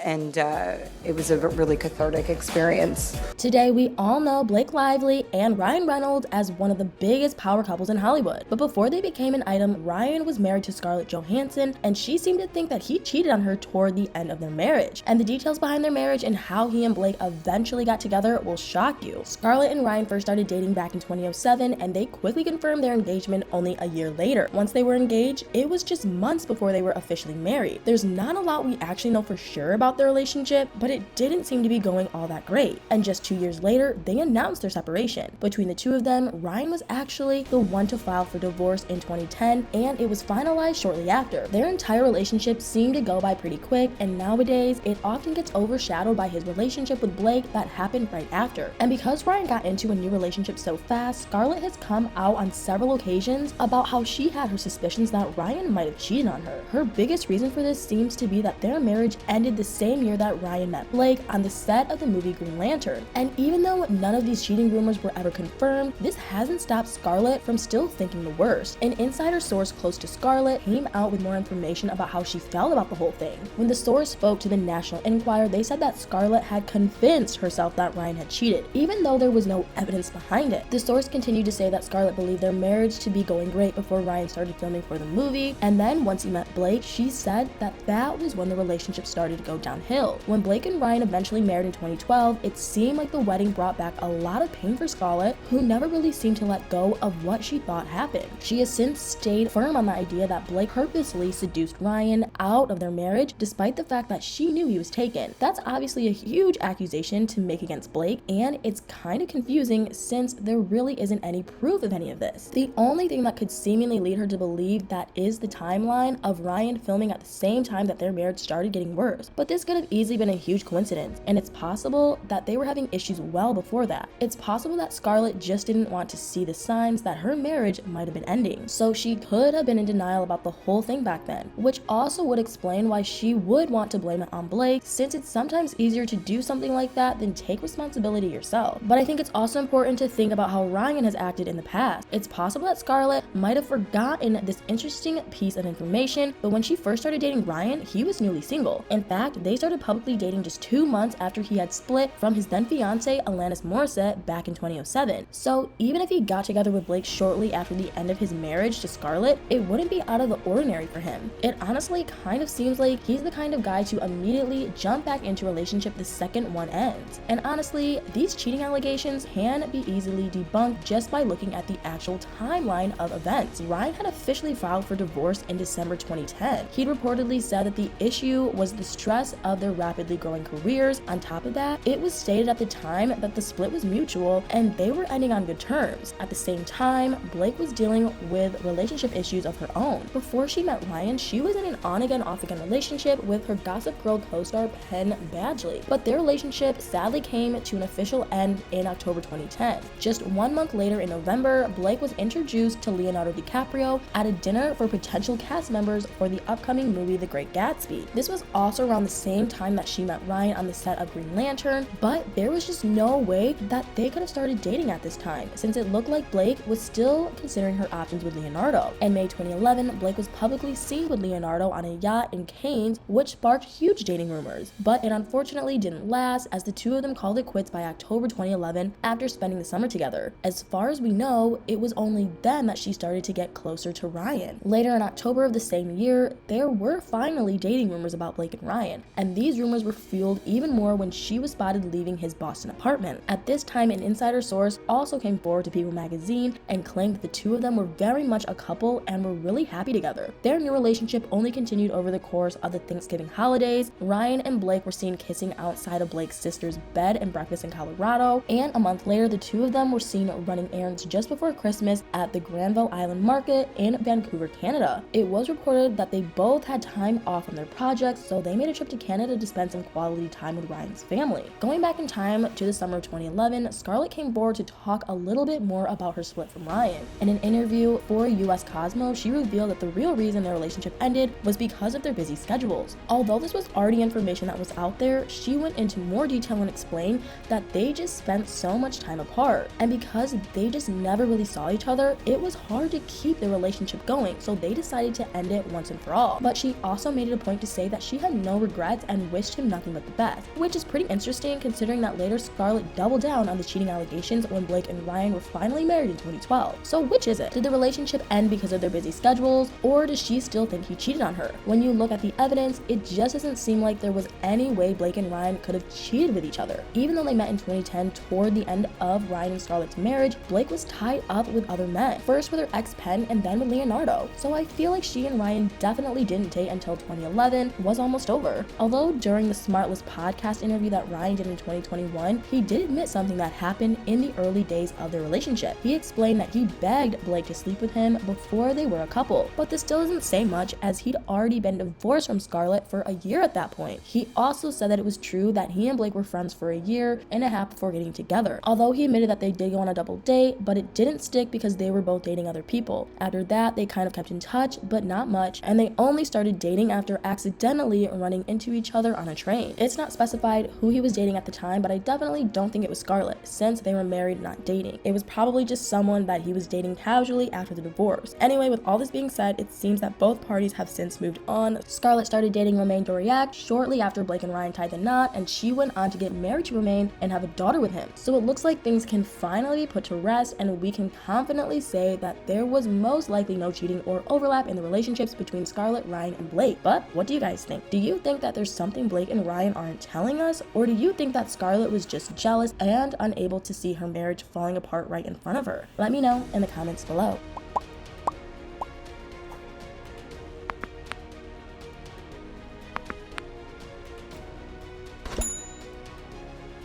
and it was a really cathartic experience. Today, we all know Blake Lively and Ryan Reynolds as one of the biggest power couples in Hollywood. But before they became an item, Ryan was married to Scarlett Johansson, and she seemed to think that he cheated on her toward the end of their marriage. And the details behind their marriage and how he and Blake eventually got together will shock you. Scarlett and Ryan first started dating back in 2007, and they quickly confirmed their engagement only a year later. Once they were engaged, it was just months before they were officially married. There's not a lot we actually know for sure about their relationship, but it didn't seem to be going all that great. And just 2 years later, they announced their separation. Between the two of them, Ryan was actually the one to file for divorce in 2010, and it was finalized shortly after. Their entire relationship seemed to go by pretty quick, and nowadays, it often gets overshadowed by his relationship with Blake that happened right after. And because Ryan got into a new relationship so fast, Scarlett has come out on several occasions about how she had her suspicions that Ryan might have cheated on her. Her biggest reason for this seems to be that their marriage ended the same year that Ryan met Blake on the set of the movie Green Lantern. And even though none of these cheating rumors were ever confirmed, this hasn't stopped Scarlett from still thinking the worst. An insider source close to Scarlett came out with more information about how she felt about the whole thing. When the source spoke to the National Enquirer, they said that Scarlett had convinced herself that Ryan had cheated, even though there was no evidence behind it. The source continued to say that Scarlett believed their marriage to be going great before Ryan started filming for the movie, and then once he met Blake, she said that that was when the relationship started to go downhill. When Blake and Ryan eventually married in 2012, it seemed like the wedding brought back a lot of pain for Scarlett, who never really seemed to let go of what she thought happened. She has since stayed firm on the idea that Blake purposely seduced Ryan out of their marriage, despite the fact that she knew he was taken. That's obviously a huge accusation to make against Blake, and it's kind of confusing since there really isn't any proof of any of this. The only thing that could seemingly lead her to believe that is the timeline of Ryan filming at the same time that their marriage started getting worse. But this could have easily been a huge coincidence, and it's possible that they were having issues well before that. It's possible that Scarlett just didn't want to see the signs that her marriage might have been ending, so she could have been in denial about the whole thing back then, which also would explain why she would want to blame it on Blake, since it's sometimes easier to do something like that than take responsibility yourself. But I think it's also important to think about how Ryan has acted in the past. It's possible that Scarlett might have forgotten this interesting piece of information, but when she first started dating Ryan, he was newly single. In fact, they started publicly dating just 2 months after he had split from his then fiancée Alanis Morissette back in 2007. So even if he got together with Blake shortly after the end of his marriage to Scarlett, it wouldn't be out of the ordinary for him. It honestly kind of seems like he's the kind of guy to immediately jump back into a relationship the second one ends. And honestly, these cheating allegations can be easily debunked just by looking at the actual timeline of events. Ryan had officially filed for divorce in December 2010. He'd reportedly said that the issue was the stress of their rapidly growing careers. On top of that, it was stated at the time that the split was mutual and they were ending on good terms. At the same time, Blake was dealing with relationship issues of her own. Before she met Ryan, she was in an on-again, off-again relationship with her Gossip Girl co-star Penn Badgley, but their relationship sadly came to an official end in October 2010. Just 1 month later in November, Blake was introduced to Leonardo DiCaprio at a dinner for potential cast members for the upcoming movie The Great Gatsby. This was also around the same time that she met Ryan on the set of Green Lantern, but there was just no way that they could have started dating at this time, since it looked like Blake was still considering her options with Leonardo. In May 2011, Blake was publicly seen with Leonardo on a yacht in Cannes, which sparked huge dating rumors, but it unfortunately didn't last, as the two of them called it quits by October 2011 after spending the summer together. As far as we know, it was only then that she started to get closer to Ryan. Later in October of the same year, there were finally dating rumors about Blake and Ryan, and these rumors were fueled even more when she was spotted leaving his Boston apartment. At this time, an insider source also came forward to People magazine and claimed that the two of them were very much a couple and were really happy together. Their new relationship only continued over the course of the Thanksgiving holidays. Ryan and Blake were seen kissing outside of Blake's sister's bed and breakfast in Colorado, and a month later, the two of them were seen running errands just before Christmas at the Granville Island Market in Vancouver, Canada. It was reported that they both had time off from their projects, so they made a trip to Canada to spend some quality time with Ryan's family. Going back in time to the summer of 2011, Scarlett came forward to talk a little bit more about her split from Ryan. In an interview for US Cosmo, she revealed that the real reason their relationship ended was because of their busy schedules. Although this was already information that was out there, she went into more detail and explained that they just spent so much time apart, and because they just never really saw each other, it was hard to keep their relationship going, so they decided to end it once and for all. But she also made it a point to say that she had no regrets regrets and wished him nothing but the best, which is pretty interesting considering that later Scarlett doubled down on the cheating allegations when Blake and Ryan were finally married in 2012. So which is it? Did the relationship end because of their busy schedules, or does she still think he cheated on her? When you look at the evidence, it just doesn't seem like there was any way Blake and Ryan could have cheated with each other. Even though they met in 2010 toward the end of Ryan and Scarlett's marriage, Blake was tied up with other men, first with her ex Penn and then with Leonardo. So I feel like she and Ryan definitely didn't date until 2011 was almost over. Although during the Smartless podcast interview that Ryan did in 2021, he did admit something that happened in the early days of their relationship. He explained that he begged Blake to sleep with him before they were a couple, but this still doesn't say much as he'd already been divorced from Scarlett for a year at that point. He also said that it was true that he and Blake were friends for a year and a half before getting together, although he admitted that they did go on a double date, but it didn't stick because they were both dating other people. After that, they kind of kept in touch, but not much, and they only started dating after accidentally running into each other on a train. It's not specified who he was dating at the time, but I definitely don't think it was Scarlett, since they were married, not dating. It was probably just someone that he was dating casually after the divorce. Anyway, with all this being said, it seems that both parties have since moved on. Scarlett started dating Romain Doriac shortly after Blake and Ryan tied the knot, and she went on to get married to Romain and have a daughter with him. So it looks like things can finally be put to rest, and we can confidently say that there was most likely no cheating or overlap in the relationships between Scarlett, Ryan, and Blake. But what do you guys think? Do you think that there's something Blake and Ryan aren't telling us, or do you think that Scarlett was just jealous and unable to see her marriage falling apart right in front of her? Let me know in the comments below.